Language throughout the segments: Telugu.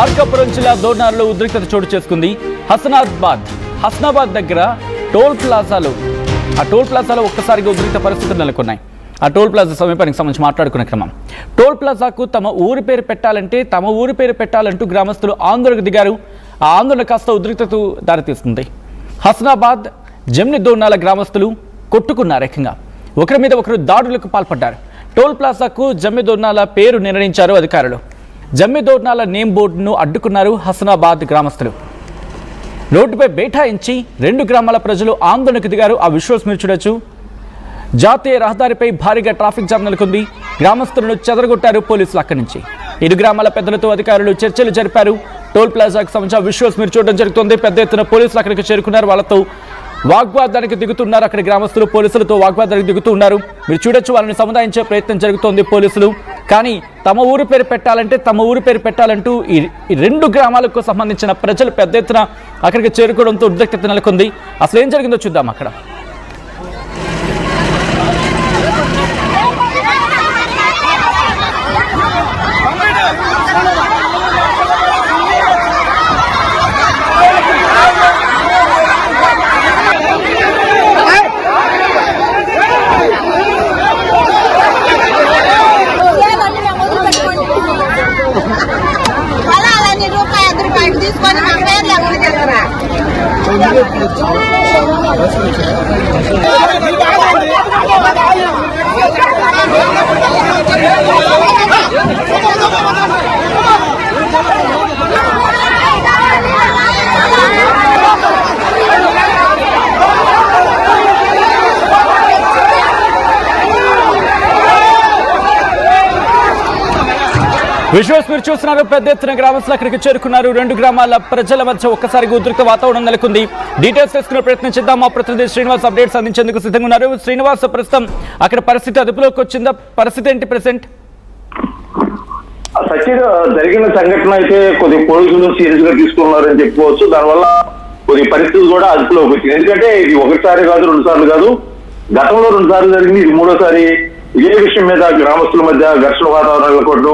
మార్కాపురం జిల్లా దోర్నార్లో ఉద్రిక్తత చోటు చేసుకుంది. హస్నాబాద్ దగ్గర టోల్ ప్లాజాలో ఒక్కసారిగా ఉద్రిక్త పరిస్థితులు నెలకొన్నాయి. ఆ టోల్ ప్లాజా సమీపానికి సంబంధించి మాట్లాడుకునే క్రమం. టోల్ ప్లాజాకు తమ ఊరి పేరు పెట్టాలంటూ గ్రామస్తులు ఆందోళనకు దిగారు. ఆ ఆందోళన కాస్త ఉద్రిక్తతకు దారితీస్తుంది. హస్నాబాద్ జమ్ని దోర్నాల గ్రామస్తులు కొట్టుకున్నారు. ఏకంగా ఒకరి మీద ఒకరు దాడులకు పాల్పడ్డారు. టోల్ ప్లాజాకు జమ్మి దోర్నాల పేరు నిర్ణయించారు అధికారులు. జమ్మి దోర్నాల నేమ్ బోర్డును అడ్డుకున్నారు హస్నాబాద్ గ్రామస్తులు. రోడ్డుపై బైఠాయించి 2 గ్రామాల ప్రజలు ఆందోళనకు దిగారు. ఆ విజువల్స్ మీరు చూడొచ్చు. జాతీయ రహదారిపై భారీగా ట్రాఫిక్ జామ్ నెలకొంది. గ్రామస్తులను చెదరగొట్టారు పోలీసులు. అక్కడి నుంచి 2 గ్రామాల పెద్దలతో అధికారులు చర్చలు జరిపారు. టోల్ ప్లాజాకు సంబంధించిన విజువల్స్ మీరు చూడడం జరుగుతుంది. పెద్ద ఎత్తున పోలీసులు అక్కడికి చేరుకున్నారు. వాళ్ళతో వాగ్వాదానికి దిగుతున్నారు. అక్కడి గ్రామస్తులు పోలీసులతో వాగ్వాదానికి దిగుతూ ఉన్నారు. మీరు చూడొచ్చు, వాళ్ళని సముదాయించే ప్రయత్నం జరుగుతోంది పోలీసులు. కానీ తమ ఊరు పేరు పెట్టాలంటూ ఈ 2 గ్రామాలకు సంబంధించిన ప్రజలు పెద్ద ఎత్తున అక్కడికి చేరుకోవడంతో ఉద్రిక్తత నెలకొంది. అసలు ఏం జరిగిందో చూద్దాం. అక్కడ విజువల్స్ మీరు చూస్తున్నారు. పెద్ద ఎత్తున గ్రామస్తులు అక్కడికి చేరుకున్నారు. 2 గ్రామాల ప్రజల మధ్య ఒక్కసారిగా ఉద్రిక్త వాతావరణం నెలకొంది. డీటెయిల్స్ తెలుసుకునే ప్రయత్నం చేద్దాం. మా ప్రతినిధి శ్రీనివాస్ అప్డేట్స్ అందించేందుకు సిద్ధంగా ఉన్నారు. శ్రీనివాస్, ప్రస్తుతం అక్కడ పరిస్థితి అదుపులోకి వచ్చిందా? పరిస్థితి ఏంటి ప్రెసెంట్? సచిన్, జరిగిన సంఘటన అయితే కొద్ది పోలీసులు సీరియస్ గా తీసుకున్నారని చెప్పుకోవచ్చు. దానివల్ల కొద్ది పరిస్థితులు కూడా అదుపులోకి వచ్చింది. ఎందుకంటే ఇది ఒకటిసారి కాదు, 2 సార్లు కాదు, గతంలో 2 సార్లు జరిగింది. ఇది 3వ సారి ఇదే విషయం మీద గ్రామస్తుల మధ్య ఘర్షణ వాతావరణం నెలకొట్టడం,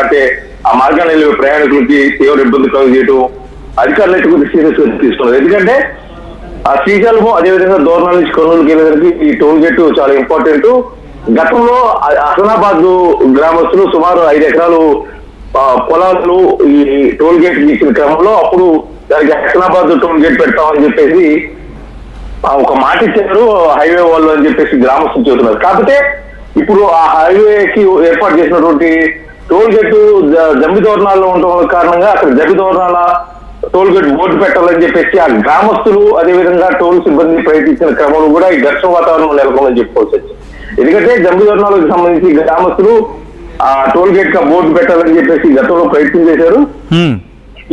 అంటే ఆ మార్గాన్ని వెళ్ళే ప్రయాణికులకి తీవ్ర ఇబ్బంది కలుగజేయడం అధికారులు అయితే కొద్దిగా సీరియస్ గా తీసుకున్నారు. ఎందుకంటే ఆ శ్రీశైలం అదేవిధంగా దోర్నాల నుంచి కర్నూలుకి వెళ్ళేసరికి ఈ టోల్ గేట్ చాలా ఇంపార్టెంట్. గతంలో హస్నాబాద్ గ్రామస్తులు సుమారు 5 ఎకరాలు పొలాలు ఈ టోల్ గేట్ ఇచ్చిన క్రమంలో అప్పుడు దానికి హస్నాబాద్ టోల్ గేట్ పెడతామని చెప్పేసి ఒక మాట ఇచ్చారు హైవే వాళ్ళు అని చెప్పేసి గ్రామస్తులు చెబుతున్నారు. కాకపోతే ఇప్పుడు ఆ హైవేకి ఏర్పాటు చేసినటువంటి టోల్ గేట్ జమ్మి దోర్నాల్లో ఉండడం కారణంగా అక్కడ జమ్మి దోర్నాల టోల్ గేట్ బోర్డు పెట్టాలని చెప్పేసి ఆ గ్రామస్తులు అదేవిధంగా టోల్ సిబ్బంది ప్రయత్నించిన క్రమంలో కూడా ఈ ఘర్షణ వాతావరణం నెలకొందని చెప్పుకోవచ్చు. ఎందుకంటే జమ్మి దోర్నాలకు సంబంధించి గ్రామస్తులు ఆ టోల్ గేట్ గా బోర్డు పెట్టాలని చెప్పేసి గతంలో ప్రయత్నం చేశారు.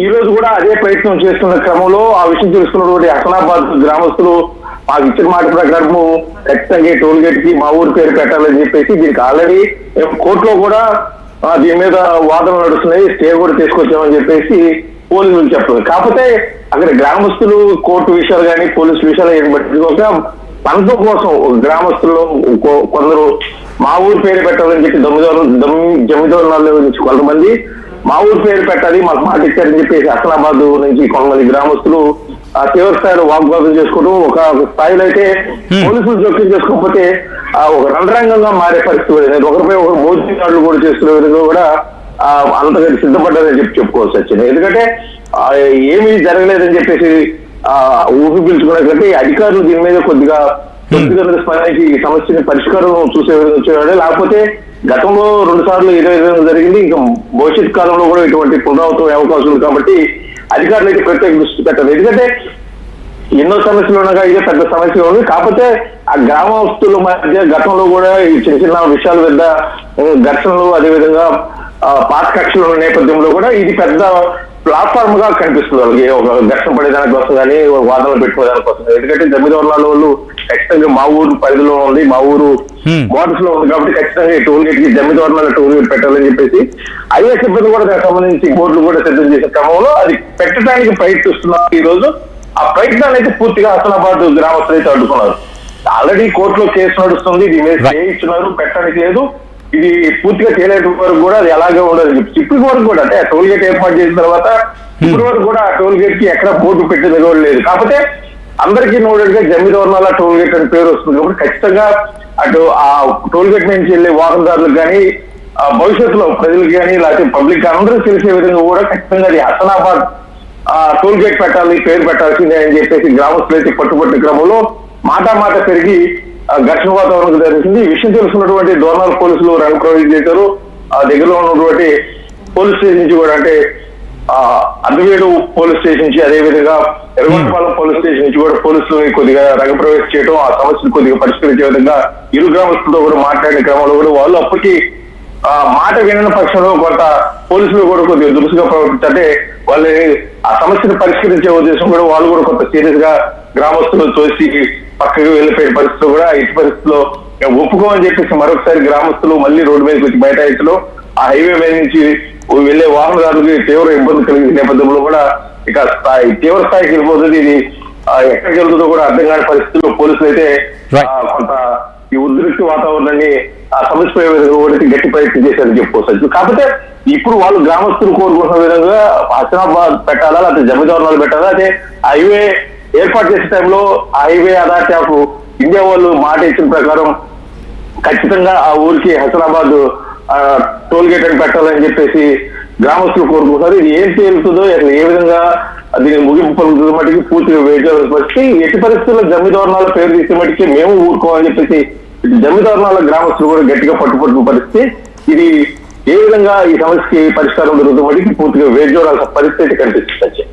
ఈ రోజు కూడా అదే ప్రయత్నం చేస్తున్న క్రమంలో ఆ విషయం తెలుసుకున్నటువంటి హస్నాబాద్ గ్రామస్తులు మాకు ఇచ్చిన మాట ప్రకారము ఖచ్చితంగా టోల్ గేట్ కి మా ఊరి పేరు పెట్టాలని చెప్పేసి దీనికి ఆల్రెడీ కోర్టులో కూడా దీని మీద వాదనలు నడుస్తున్నాయి, స్టే కూడా తీసుకొచ్చామని చెప్పేసి పోలీసులు చెప్తున్నారు. కాకపోతే అక్కడ గ్రామస్తులు కోర్టు విషయాలు కానీ పోలీసు విషయాలు ఏం పట్టుకోక పంతం కోసం గ్రామస్తుల్లో కొందరు మా ఊరి పేరు పెట్టాలని చెప్పి జమ్మిదోర్నాల్లో నుంచి కొంతమంది మా ఊరి పేరు పెట్టాలి మాకు మాట ఇచ్చారని చెప్పేసి హస్నాబాద్ నుంచి కొంతమంది గ్రామస్తులు తీవ్ర స్థాయిలో వాగ్వాదం చేసుకోవడం, ఒక స్థాయిలో అయితే పోలీసులు జోక్యం చేసుకోకపోతే ఒక రణరంగంగా మారే పరిస్థితి లేదు. ఒకరిపై ఒకరు భౌతిక దాడులు కూడా చేసుకునే విధంగా కూడా అంతగా సిద్ధపడ్డారని చెప్పుకోవచ్చు వచ్చింది. ఎందుకంటే ఏమీ జరగలేదని చెప్పేసి ఊపి పీల్చుకున్నట్లయితే అధికారులు దీని మీద కొద్దిగా స్పందించి ఈ సమస్యని పరిష్కారం చూసే విధంగా వచ్చేవాడే. లేకపోతే గతంలో 2 సార్లు ఇదే విధంగా జరిగింది. ఇంకా భవిష్యత్ కాలంలో కూడా ఇటువంటి పునరావృతం అవకాశం ఉంది. కాబట్టి అధికారులు అయితే ప్రత్యేక దృష్టి పెట్టారు. ఎందుకంటే ఎన్నో సమస్యలు ఉండగా ఇదే పెద్ద సమస్య ఉంది. కాకపోతే ఆ గ్రామస్తుల మధ్య గతంలో కూడా ఈ చిన్న చిన్న విషయాల వద్ద ఘర్షణలు అదేవిధంగా పాత కక్షల నేపథ్యంలో కూడా ఇది పెద్ద ప్లాట్ఫామ్ గా కనిపిస్తుంది వాళ్ళకి. ఒక ఘర్షణ పడేదానికి కోసం కానీ వాదనలు పెట్టుకోవడానికి కోసం. ఎందుకంటే జమ్మిదోర్నాల వాళ్ళు ఖచ్చితంగా మా ఊరు పరిధిలో ఉంది, మా ఊరు బోర్డర్స్ లో ఉంది కాబట్టి ఖచ్చితంగా టోల్ గేట్ కి జమ్మిదోర్నాల టోల్ గేట్ పెట్టాలని చెప్పేసి ఐఏఎస్ సిబ్బంది కూడా దానికి సంబంధించి బోర్డులు కూడా సిద్ధం చేసే క్రమంలో అది పెట్టడానికి ప్రయత్నిస్తున్నారు. ఈ రోజు ఆ ప్రయత్నాలు అయితే పూర్తిగా హస్నాబాద్ గ్రామస్తులు అయితే అడ్డుకున్నారు. ఆల్రెడీ కోర్టులో కేసు నడుస్తుంది, దీని మీద స్టే ఇచ్చినారు, పెట్టడానికి లేదు. ఇది పూర్తిగా చేయలేని వరకు కూడా అది అలాగే ఉండదు ఇప్పటి వరకు కూడా అంటే టోల్ గేట్ ఏర్పాటు చేసిన తర్వాత ఇప్పటి వరకు కూడా ఆ టోల్ గేట్ కి ఎక్కడ బోర్డు పెట్టేది కూడా లేదు. కాకపోతే అందరికీ నోడెడ్ గా జమ్మిదోర్నాల టోల్ గేట్ అని పేరు వస్తుంది కాబట్టి ఖచ్చితంగా అటు ఆ టోల్ గేట్ నుంచి వెళ్ళే వాహనదారులకు కానీ భవిష్యత్తులో ప్రజలకు కానీ లేకపోతే పబ్లిక్ అందరూ తెలిసే విధంగా కూడా ఖచ్చితంగా అది హసనాబాద్ టోల్ గేట్ పెట్టాలి, పేరు పెట్టాల్సిందే అని చెప్పేసి గ్రామస్తులు అయితే పట్టుబట్టిన క్రమంలో మాట పెరిగి ఘర్షణ వాతావరణం జరిగింది. ఈ విషయం తెలుసుకున్నటువంటి దోర్నాల్ పోలీసులు రంగ ప్రవేశం చేశారు. ఆ దగ్గరలో ఉన్నటువంటి పోలీస్ స్టేషన్ నుంచి కూడా అంటే అద్దవేడు పోలీస్ స్టేషన్ నుంచి అదేవిధంగా ఎర్రగొండపాలెం పోలీస్ స్టేషన్ నుంచి కూడా పోలీసులు కొద్దిగా రంగప్రవేశం చేయడం, ఆ సమస్యను కొద్దిగా పరిష్కరించే విధంగా ఇరు గ్రామస్తులతో కూడా మాట్లాడిన క్రమంలో కూడా వాళ్ళు అప్పటికి మాట వినని పక్షంలో కొంత పోలీసులు కూడా కొద్దిగా దురుసుగా ప్రవర్తించే వాళ్ళని ఆ సమస్యను పరిష్కరించే ఉద్దేశం కూడా వాళ్ళు కూడా కొంత సీరియస్ గా గ్రామస్తులు తోసి పక్కకు వెళ్ళిపోయే పరిస్థితులు కూడా ఇటు పరిస్థితుల్లో ఒప్పుకోమని చెప్పేసి మరొకసారి గ్రామస్తులు మళ్ళీ రోడ్డు మీదకి వచ్చి బైఠాయించడం, ఆ హైవే మీద నుంచి వెళ్లే వాహనదారులకి తీవ్ర ఇబ్బంది కలిగిన నేపథ్యంలో కూడా ఇక తీవ్ర స్థాయికి వెళ్ళిపోతుంది. ఇది ఎక్కడికి వెళ్తుందో కూడా అర్థం కాని పరిస్థితుల్లో పోలీసులు అయితే కొంత ఈ ఉద్రిక్త వాతావరణాన్ని ఆ సమస్య విధంగా గట్టి ప్రయత్నం చేశారని చెప్పుకోవచ్చు. కాకపోతే ఇప్పుడు వాళ్ళు గ్రామస్తులు కోరుకున్న విధంగా హసనాబాద్ పెట్టాలా లేకపోతే జమ్మిదోర్నాలు పెట్టాలా, అయితే హైవే ఏర్పాటు చేసే టైంలో హైవే అథారిటీ ఆఫ్ ఇండియా వాళ్ళు మాట ఇచ్చిన ప్రకారం ఖచ్చితంగా ఆ ఊరికి హసనాబాద్ టోల్ గేట్ అని పెట్టాలని చెప్పేసి గ్రామస్తులు కోరుకుంటున్నారు. ఇది ఏం తేలుతుందో అసలు ఏ విధంగా దీన్ని ముగింపు పలుకుతుందో మటుకి పూర్తిగా వెయిట్ చేయాల్సిన పరిస్థితి. ఎట్టి పరిస్థితుల్లో జమ్మిదోర్నాల పేరు తీసే మటుకి మేము ఊరుకోవాలని చెప్పేసి జమ్మిదోర్నాల గ్రామస్తులు కూడా గట్టిగా పట్టుబడుతున్న పరిస్థితి. ఇది ఏ విధంగా ఈ సమస్యకి పరిష్కారం దొరుకుతున్న మటుకి పూర్తిగా వెయిట్ చేయాల్సిన పరిస్థితి కనిపిస్తుంది.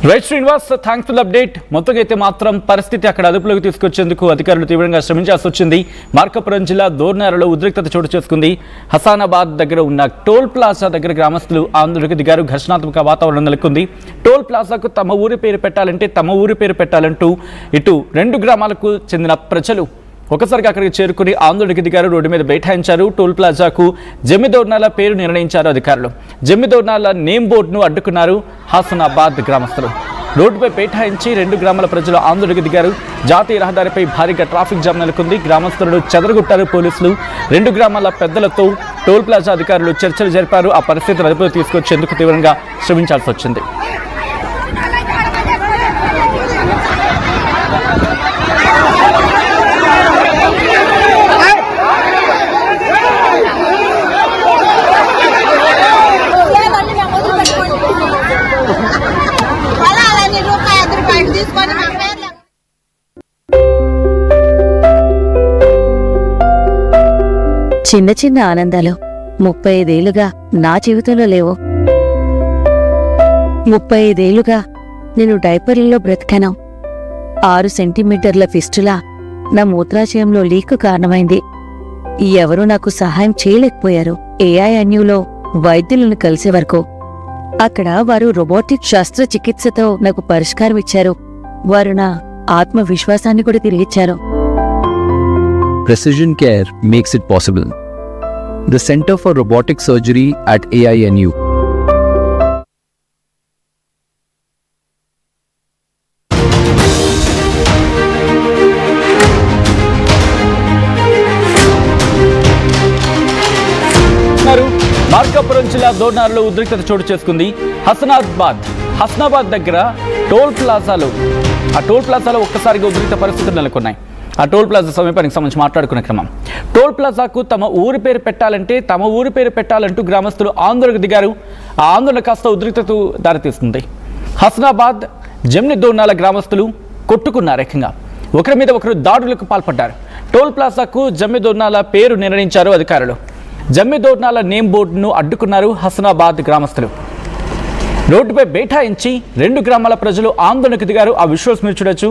Right Srinivas, thanks for update. మొత్తంగా అయితే మాత్రం పరిస్థితి అక్కడ అదుపులోకి తీసుకొచ్చేందుకు అధికారులు తీవ్రంగా శ్రమించాల్సి వచ్చింది. మార్కాపురం జిల్లా దోర్నాలలో ఉద్రిక్తత చోటు చేసుకుంది. హసానాబాద్ దగ్గర ఉన్న టోల్ ప్లాజా దగ్గర గ్రామస్తులు ఆందోళనకు దిగారు. ఘర్షణాత్మక వాతావరణం నెలకొంది. టోల్ ప్లాజాకు తమ ఊరి పేరు పెట్టాలంటే తమ ఊరి పేరు పెట్టాలంటూ ఇటు రెండు గ్రామాలకు చెందిన ప్రజలు ఒకసారిగా అక్కడికి చేరుకుని ఆందోళనకు దిగారు. రోడ్డు మీద బైఠాయించారు. టోల్ ప్లాజాకు జమ్మిదోర్నాల పేరు నిర్ణయించారు అధికారులు. జమ్మిదోర్నాల నేమ్ బోర్డును అడ్డుకున్నారు హసనాబాద్ గ్రామస్తులు. రోడ్డుపై బైఠాయించి రెండు గ్రామాల ప్రజలు ఆందోళనకు దిగారు. జాతీయ రహదారిపై భారీగా ట్రాఫిక్ జామ్ నెలకొంది. గ్రామస్తులను చెదరగొట్టారు పోలీసులు. రెండు గ్రామాల పెద్దలతో టోల్ ప్లాజా అధికారులు చర్చలు జరిపారు. ఆ పరిస్థితిని అదుపులో తీసుకొచ్చేందుకు తీవ్రంగా శ్రమించాల్సి వచ్చింది. చిన్న చిన్న ఆనందాలు 35 ఏళ్లుగా నా జీవితంలో లేవు. 35 ఏళ్లుగా నేను డైపర్లలో బ్రతికాను. 6 సెంటీమీటర్ల ఫిస్టులా నా మూత్రాశయంలో లీక్ కారణమైంది. ఎవరూ నాకు సహాయం చేయలేకపోయారు. ఏఐఎన్యూలో వైద్యులను కలిసే వరకు అక్కడ వారు రోబోటిక్ శస్త్రచికిత్సతో నాకు పరిష్కారం ఇచ్చారు. వారు నా ఆత్మవిశ్వాసాన్ని కూడా తిరిగిచ్చారు. Precision Care makes it possible. The Center for Robotic Surgery at AINU. Markapuram జిల్లా దోర్నాలలో ఉద్రిక్తత చోటు చేసుకుంది. హసనాబాద్ దగ్గర టోల్ ప్లాజాలో ఒక్కసారిగా ఉద్రిక్త పరిస్థితులు నెలకొన్నాయి. ఆ టోల్ ప్లాజా సమీపానికి సంబంధించి మాట్లాడుకునే క్రమం. టోల్ ప్లాజాకు తమ ఊరి పేరు పెట్టాలంటే తమ ఊరి పేరు పెట్టాలంటూ గ్రామస్తులు ఆందోళనకు దిగారు. ఆ ఆందోళన కాస్త ఉద్రిక్తతకు దారితీస్తుంది. హసనాబాద్ జమ్మిదోర్నాల గ్రామస్తులు కొట్టుకున్నారు. ఏకంగా ఒకరి మీద ఒకరు దాడులకు పాల్పడ్డారు. టోల్ ప్లాజాకు జమ్మిదోర్నాల పేరు నిర్ణయించారు అధికారులు. జమ్మిదోర్నాల నేమ్ బోర్డును అడ్డుకున్నారు హసనాబాద్ గ్రామస్తులు. రోడ్డుపై బైఠాయించి రెండు గ్రామాల ప్రజలు ఆందోళనకు దిగారు. ఆ విజువల్స్ మీరు చూడొచ్చు.